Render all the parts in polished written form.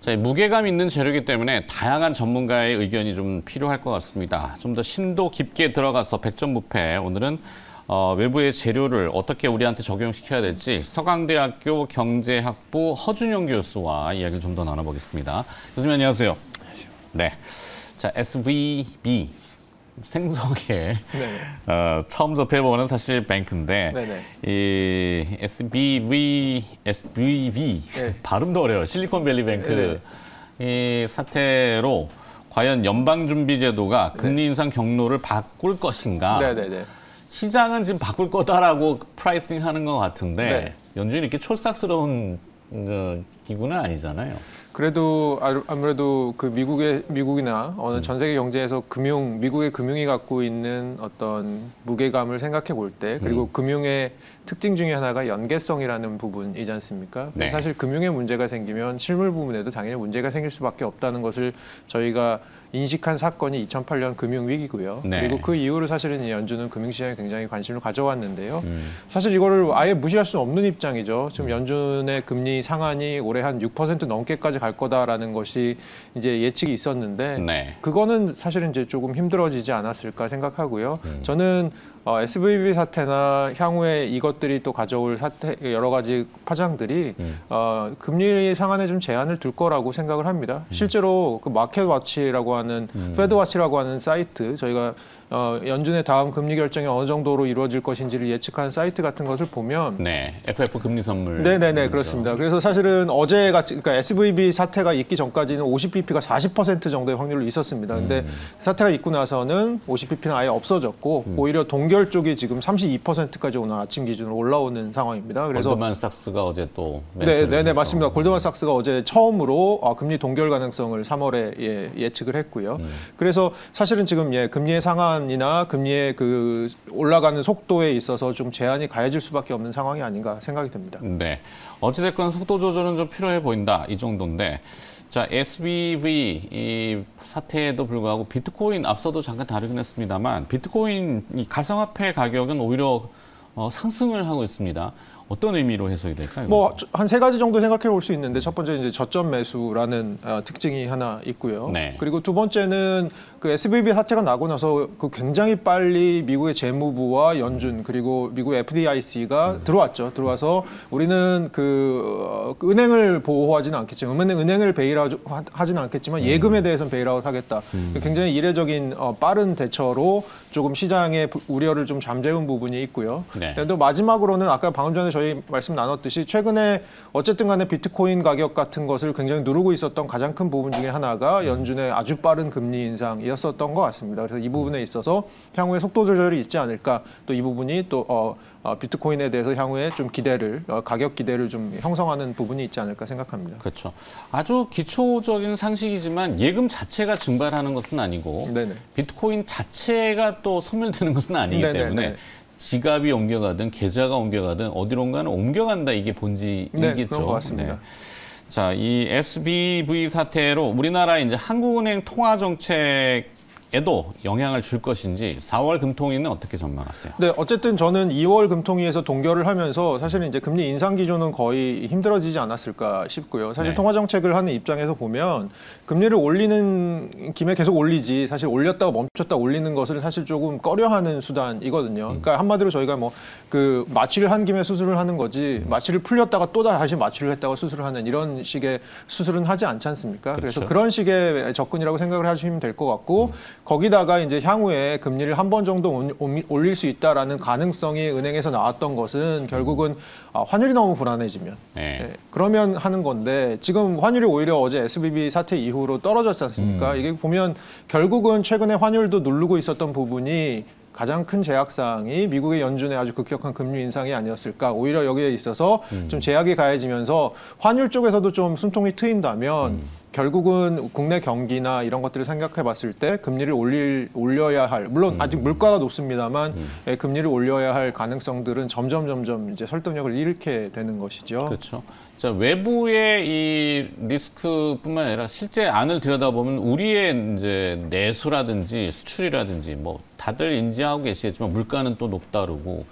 자, 무게감 있는 재료이기 때문에 다양한 전문가의 의견이 좀 필요할 것 같습니다. 좀 더 심도 깊게 들어가서 백전무패, 오늘은 외부의 재료를 어떻게 우리한테 적용시켜야 될지 서강대학교 경제학부 허준영 교수와 이야기를 좀 더 나눠보겠습니다. 교수님 안녕하세요. 네, 자 SVB 생성에 처음 접해보는 사실 뱅크인데 네네. 이 SBV 네. 발음도 어려워요. 실리콘밸리 뱅크 이 사태로 과연 연방준비제도가 금리 인상 경로를 바꿀 것인가? 네네네. 시장은 지금 바꿀 거다라고 프라이싱하는 것 같은데 연준이 이렇게 촐싹스러운 기구는 아니잖아요. 그래도 아무래도 그 미국이나 어느 전 세계 경제에서 미국의 금융이 갖고 있는 어떤 무게감을 생각해 볼 때, 그리고 금융의 특징 중에 하나가 연계성이라는 부분이지 않습니까? 네. 사실 금융에 문제가 생기면 실물 부분에도 당연히 문제가 생길 수밖에 없다는 것을 저희가 인식한 사건이 2008년 금융위기고요. 네. 그리고 그 이후로 사실은 연준은 금융시장에 굉장히 관심을 가져왔는데요. 사실 이거를 아예 무시할 수는 없는 입장이죠. 지금 연준의 금리 상한이 올해 한 6% 넘게까지 갈 거다라는 것이 이제 예측이 있었는데 그거는 사실은 이제 조금 힘들어지지 않았을까 생각하고요. 저는 SVB 사태나 향후에 이것들이 또 가져올 사태 여러 가지 파장들이 금리 상한에 좀 제한을 둘 거라고 생각을 합니다. 실제로 그 마켓워치라고 하는 패드워치라고 하는 사이트, 저희가 연준의 다음 금리 결정이 어느 정도로 이루어질 것인지를 예측하는 사이트 같은 것을 보면 FF 금리 선물. 네네네, 그렇습니다. 그래서 사실은 어제 같이, 그러니까 SVB 사태가 있기 전까지는 50bp가 40% 정도의 확률로 있었습니다. 근데 사태가 있고 나서는 50bp는 아예 없어졌고 오히려 동결 쪽이 지금 32%까지 오늘 아침 기준으로 올라오는 상황입니다. 그래서 골드만삭스가 어제 또 네네 맞습니다. 골드만삭스가 어제 처음으로 금리 동결 가능성을 3월에 예측을 했고요. 그래서 사실은 지금 금리의 상한이나 금리의 그 올라가는 속도에 있어서 좀 제한이 가해질 수밖에 없는 상황이 아닌가 생각이 듭니다. 네, 어찌됐건 속도 조절은 좀 필요해 보인다 이 정도인데, 자 SBV 이 사태에도 불구하고 비트코인 앞서도 잠깐 다루긴 했습니다만 비트코인 이 가상화폐 가격은 오히려 상승을 하고 있습니다. 어떤 의미로 해석이 될까요? 뭐 한 세 가지 정도 생각해 볼 수 있는데, 첫 번째 이제 저점 매수라는 특징이 하나 있고요. 그리고 두 번째는 그 SVB 사태가 나고 나서 그 굉장히 빨리 미국의 재무부와 연준 그리고 미국 FDIC가 들어왔죠. 들어와서 우리는 그 은행을 보호하지는 않겠지만, 은행을 베일아웃하지는 않겠지만 예금에 대해서는 베일아웃 하겠다. 굉장히 이례적인 빠른 대처로 조금 시장의 우려를 좀 잠재운 부분이 있고요. 또 마지막으로는 아까 방금 전에 저희 말씀 나눴듯이 최근에 어쨌든 간에 비트코인 가격 같은 것을 굉장히 누르고 있었던 가장 큰 부분 중에 하나가 연준의 아주 빠른 금리 인상이었었던 것 같습니다. 그래서 이 부분에 있어서 향후에 속도 조절이 있지 않을까, 또 이 부분이 또 비트코인에 대해서 향후에 좀 가격 기대를 좀 형성하는 부분이 있지 않을까 생각합니다. 그렇죠. 아주 기초적인 상식이지만 예금 자체가 증발하는 것은 아니고 비트코인 자체가 또 소멸되는 것은 아니기 때문에 지갑이 옮겨가든 계좌가 옮겨가든 어디론가는 옮겨간다, 이게 본질이겠죠. 그런 것 같습니다. 자, 이 SBV 사태로 우리나라 이제 한국은행 통화 정책에도 영향을 줄 것인지 4월 금통위는 어떻게 전망하세요? 네, 어쨌든 저는 2월 금통위에서 동결을 하면서 사실은 이제 금리 인상 기조는 거의 힘들어지지 않았을까 싶고요. 사실 통화 정책을 하는 입장에서 보면 금리를 올리는 김에 계속 올리지, 사실 올렸다가 멈췄다 올리는 것을 사실 조금 꺼려하는 수단이거든요. 그러니까 한마디로 저희가 뭐 그 마취를 한 김에 수술을 하는 거지, 마취를 풀렸다가 또 다시 마취를 했다가 수술을 하는 이런 식의 수술은 하지 않지 않습니까? 그래서 그런 식의 접근이라고 생각을 하시면 될 것 같고, 거기다가 이제 향후에 금리를 한 번 정도 올릴 수 있다라는 가능성이 은행에서 나왔던 것은 결국은 환율이 너무 불안해지면 그러면 하는 건데, 지금 환율이 오히려 어제 SVB 사태 이후로 떨어졌지 않습니까? 이게 보면 결국은 최근에 환율도 누르고 있었던 부분이 가장 큰 제약사항이 미국의 연준의 아주 급격한 금리 인상이 아니었을까. 오히려 여기에 있어서 좀 제약이 가해지면서 환율 쪽에서도 좀 숨통이 트인다면 결국은 국내 경기나 이런 것들을 생각해 봤을 때 금리를 올려야 할, 물론 아직 물가가 높습니다만 금리를 올려야 할 가능성들은 점점 이제 설득력을 잃게 되는 것이죠. 그렇죠. 자, 외부의 이 리스크뿐만 아니라 실제 안을 들여다보면 우리의 이제 내수라든지 수출이라든지 뭐 다들 인지하고 계시겠지만 물가는 또 높다르고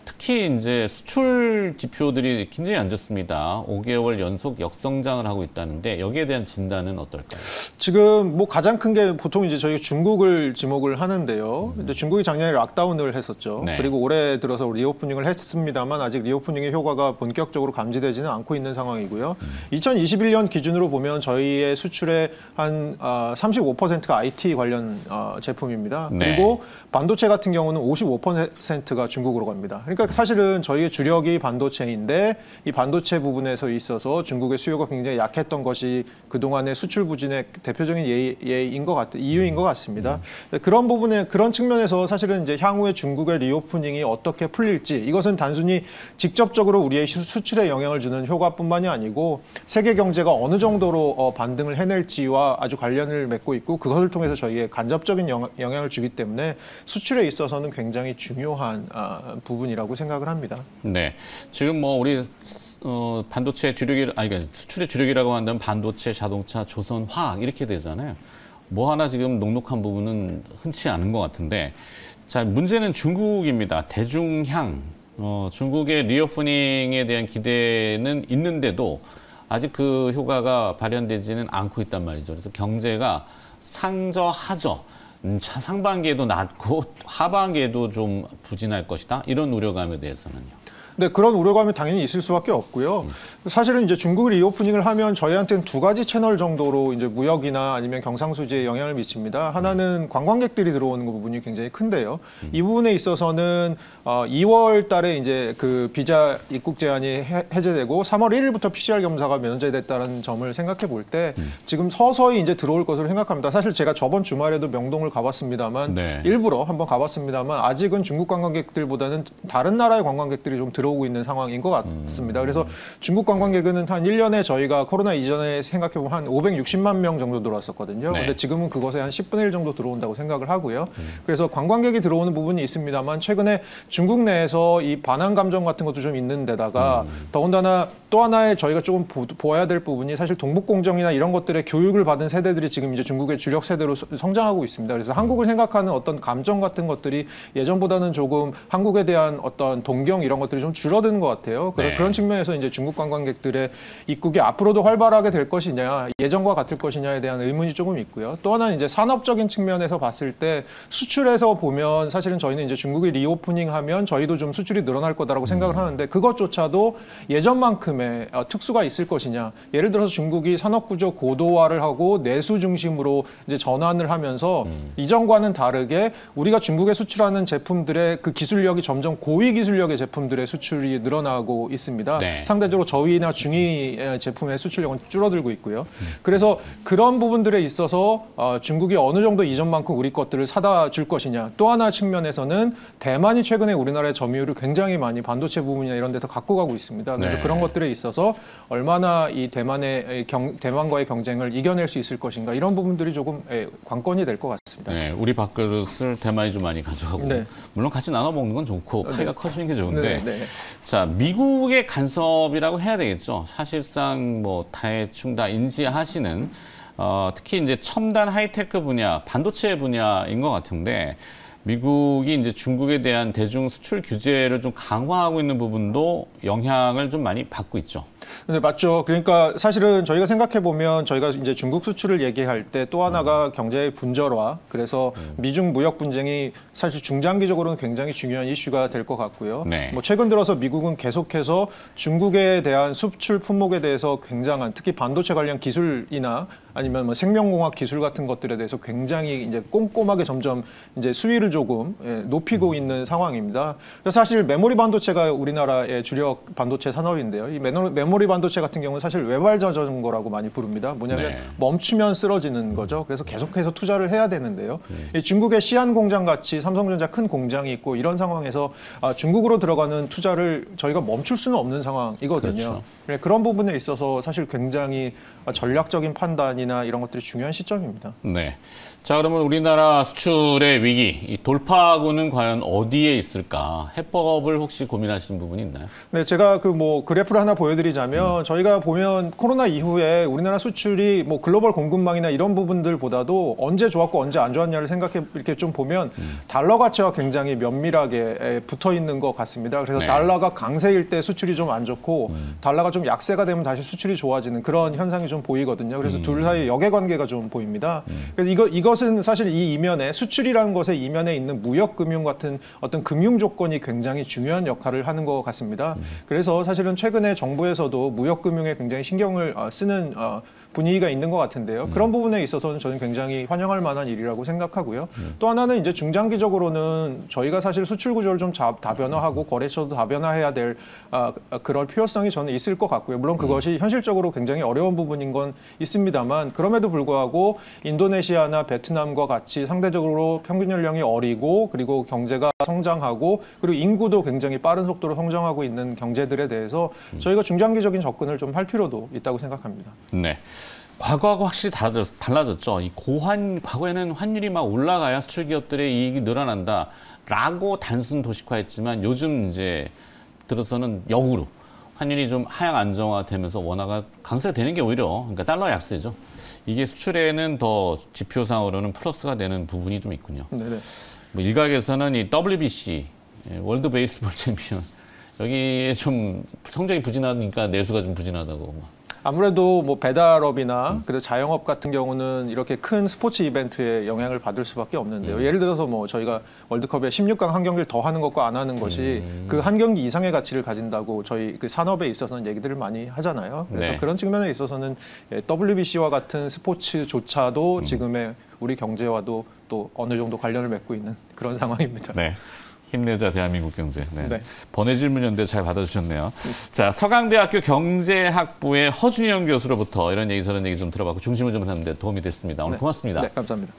특히 이제 수출 지표들이 굉장히 안 좋습니다. 5개월 연속 역성장을 하고 있다는데 여기에 대한 진단은 어떨까요? 지금 뭐 가장 큰 게 보통 이제 저희 중국을 지목을 하는데요. 이제 중국이 작년에 락다운을 했었죠. 네. 그리고 올해 들어서 리오프닝을 했습니다만 아직 리오프닝의 효과가 본격적으로 감지되지는 않고 있는 상황이고요. 2021년 기준으로 보면 저희의 수출의 한 35%가 IT 관련 제품입니다. 네. 그리고 반도체 같은 경우는 55%가 중국으로 갑니다. 그러니까 사실은 저희의 주력이 반도체인데 이 반도체 부분에서 있어서 중국의 수요가 굉장히 약했던 것이 그동안의 수출 부진의 대표적인 이유인 것 같습니다. 그런 부분에 그런 측면에서 사실은 이제 향후에 중국의 리오프닝이 어떻게 풀릴지 이것은 단순히 직접적으로 우리의 수출에 영향을 주는 효과뿐만이 아니고 세계 경제가 어느 정도로 반등을 해낼지와 아주 관련을 맺고 있고 그것을 통해서 저희의 간접적인 영향을 주기 때문에 수출에 있어서는 굉장히 중요한 부분이라고 생각을 합니다. 네, 지금 뭐 우리 반도체 그러니까 수출의 주력이라고 한다면 반도체, 자동차, 조선, 화학 이렇게 되잖아요. 뭐 하나 지금 녹록한 부분은 흔치 않은 것 같은데, 자 문제는 중국입니다. 대중향, 중국의 리오프닝에 대한 기대는 있는데도 아직 그 효과가 발현되지는 않고 있단 말이죠. 그래서 경제가 상저하저. 상반기에도 낮고 하반기에도 좀 부진할 것이다. 이런 우려감에 대해서는요. 네, 그런 우려감이 당연히 있을 수밖에 없고요. 사실은 이제 중국이 리오프닝을 하면 저희한테는 두 가지 채널 정도로 이제 무역이나 아니면 경상수지에 영향을 미칩니다. 하나는 관광객들이 들어오는 부분이 굉장히 큰데요. 이 부분에 있어서는 2월 달에 이제 그 비자 입국 제한이 해제되고 3월 1일부터 PCR 검사가 면제됐다는 점을 생각해 볼 때 지금 서서히 이제 들어올 것으로 생각합니다. 사실 제가 저번 주말에도 명동을 가봤습니다만 네. 일부러 한번 가봤습니다만 아직은 중국 관광객들보다는 다른 나라의 관광객들이 좀 들어오고 있는 상황인 것 같습니다. 그래서 중국 관광객은 한 1년에 저희가 코로나 이전에 생각해보면 한 560만 명 정도 들어왔었거든요. 네. 근데 지금은 그것의 한 10분의 1 정도 들어온다고 생각을 하고요. 그래서 관광객이 들어오는 부분이 있습니다만 최근에 중국 내에서 이 반환 감정 같은 것도 좀 있는 데다가 더군다나 또 하나의 저희가 조금 보아야 될 부분이 사실 동북공정이나 이런 것들의 교육을 받은 세대들이 지금 이제 중국의 주력 세대로 성장하고 있습니다. 그래서 한국을 생각하는 어떤 감정 같은 것들이 예전보다는 조금 한국에 대한 어떤 동경 이런 것들이 좀 줄어드는 것 같아요. 네. 그런 측면에서 이제 중국 관광객들의 입국이 앞으로도 활발하게 될 것이냐, 예전과 같을 것이냐에 대한 의문이 조금 있고요. 또 하나는 이제 산업적인 측면에서 봤을 때 수출에서 보면 사실은 저희는 이제 중국이 리오프닝하면 저희도 좀 수출이 늘어날 거다라고 생각을 하는데 그것조차도 예전만큼의 특수가 있을 것이냐. 예를 들어서 중국이 산업구조 고도화를 하고 내수 중심으로 이제 전환을 하면서 이전과는 다르게 우리가 중국에 수출하는 제품들의 그 기술력이 점점 고위 기술력의 제품들의 수출이 늘어나고 있습니다. 네. 상대적으로 저위나 중위 제품의 수출력은 줄어들고 있고요. 그래서 그런 부분들에 있어서 중국이 어느 정도 이전만큼 우리 것들을 사다 줄 것이냐. 또 하나 측면에서는 대만이 최근에 우리나라의 점유율을 굉장히 많이 반도체 부분이나 이런 데서 갖고 가고 있습니다. 그래서 네. 그런 것들에 있어서 얼마나 이 대만과의 경쟁을 이겨낼 수 있을 것인가 이런 부분들이 조금 관건이 될 것 같습니다. 네, 우리 밥그릇을 대만이 좀 많이 가져가고 네. 물론 같이 나눠 먹는 건 좋고 파이가 커지는 게 좋은데 네, 네. 자 미국의 간섭이라고 해야 되겠죠. 사실상 뭐 대충 다 인지하시는 특히 이제 첨단 하이테크 분야, 반도체 분야인 것 같은데 미국이 이제 중국에 대한 대중 수출 규제를 좀 강화하고 있는 부분도 영향을 좀 많이 받고 있죠. 네, 맞죠. 그러니까 사실은 저희가 생각해 보면 저희가 이제 중국 수출을 얘기할 때 또 하나가 경제의 분절화. 그래서 미중 무역 분쟁이 사실 중장기적으로는 굉장히 중요한 이슈가 될 것 같고요. 네. 뭐 최근 들어서 미국은 계속해서 중국에 대한 수출 품목에 대해서 굉장한 특히 반도체 관련 기술이나 아니면 뭐 생명공학 기술 같은 것들에 대해서 굉장히 이제 꼼꼼하게 점점 이제 수위를 조금 높이고 있는 상황입니다. 그래서 사실 메모리 반도체가 우리나라의 주력 반도체 산업인데요. 이 메모리 반도체 같은 경우는 사실 외발 자전거라고 많이 부릅니다. 뭐냐면 네. 멈추면 쓰러지는 거죠. 그래서 계속해서 투자를 해야 되는데요. 이 중국의 시안 공장 같이 삼성전자 큰 공장이 있고 이런 상황에서 중국으로 들어가는 투자를 저희가 멈출 수는 없는 상황이거든요. 그렇죠. 네, 그런 부분에 있어서 사실 굉장히 전략적인 판단이나 이런 것들이 중요한 시점입니다. 네. 자, 그러면 우리나라 수출의 위기, 이 돌파구는 과연 어디에 있을까? 해법을 혹시 고민하시는 부분이 있나요? 네, 제가 그 뭐 그래프를 하나 보여드리자면 저희가 보면 코로나 이후에 우리나라 수출이 뭐 글로벌 공급망이나 이런 부분들보다도 언제 좋았고 언제 안 좋았냐를 생각해 이렇게 좀 보면 달러 가치와 굉장히 면밀하게 붙어 있는 것 같습니다. 그래서 네. 달러가 강세일 때 수출이 좀 안 좋고 달러가 좀 약세가 되면 다시 수출이 좋아지는 그런 현상이 좀 보이거든요. 그래서 둘 사이 역의 관계가 좀 보입니다. 그래서 이것은 사실 이 이면에 수출이라는 것의 이면에 있는 무역금융 같은 어떤 금융 조건이 굉장히 중요한 역할을 하는 것 같습니다. 그래서 사실은 최근에 정부에서도 무역금융에 굉장히 신경을 쓰는 분위기가 있는 것 같은데요. 그런 부분에 있어서는 저는 굉장히 환영할 만한 일이라고 생각하고요. 또 하나는 이제 중장기적으로는 저희가 사실 수출 구조를 좀 다변화하고 거래처도 다변화해야 될 그럴 필요성이 저는 있을 것 같고요. 물론 그것이 현실적으로 굉장히 어려운 부분인 건 있습니다만 그럼에도 불구하고 인도네시아나 베트남과 같이 상대적으로 평균 연령이 어리고 그리고 경제가 성장하고 그리고 인구도 굉장히 빠른 속도로 성장하고 있는 경제들에 대해서 저희가 중장기적인 접근을 좀 할 필요도 있다고 생각합니다. 네. 과거하고 확실히 달라졌죠. 이 과거에는 환율이 막 올라가야 수출 기업들의 이익이 늘어난다라고 단순 도식화했지만 요즘 이제 들어서는 역으로 환율이 좀 하향 안정화되면서 원화가 강세가 되는 게 오히려 그러니까 달러 약세죠. 이게 수출에는 더 지표상으로는 플러스가 되는 부분이 좀 있군요. 네네. 뭐 일각에서는 이 WBC 월드 베이스볼 챔피언 여기에 좀 성적이 부진하니까 내수가 좀 부진하다고. 아무래도 뭐 배달업이나 그리고 자영업 같은 경우는 이렇게 큰 스포츠 이벤트에 영향을 받을 수밖에 없는데요. 예를 들어서 뭐 저희가 월드컵에 16강 한 경기를 더 하는 것과 안 하는 것이 그 한 경기 이상의 가치를 가진다고 저희 그 산업에 있어서는 얘기들을 많이 하잖아요. 그래서 네. 그런 측면에 있어서는 WBC와 같은 스포츠조차도 지금의 우리 경제와도 또 어느 정도 관련을 맺고 있는 그런 상황입니다. 네. 힘내자 대한민국 경제. 네. 네. 번외질문연대 잘 받아주셨네요. 자, 서강대학교 경제학부의 허준영 교수로부터 이런 얘기 저런 얘기 좀 들어봤고 중심을 좀 잡는 데 도움이 됐습니다. 오늘 네. 고맙습니다. 네, 감사합니다.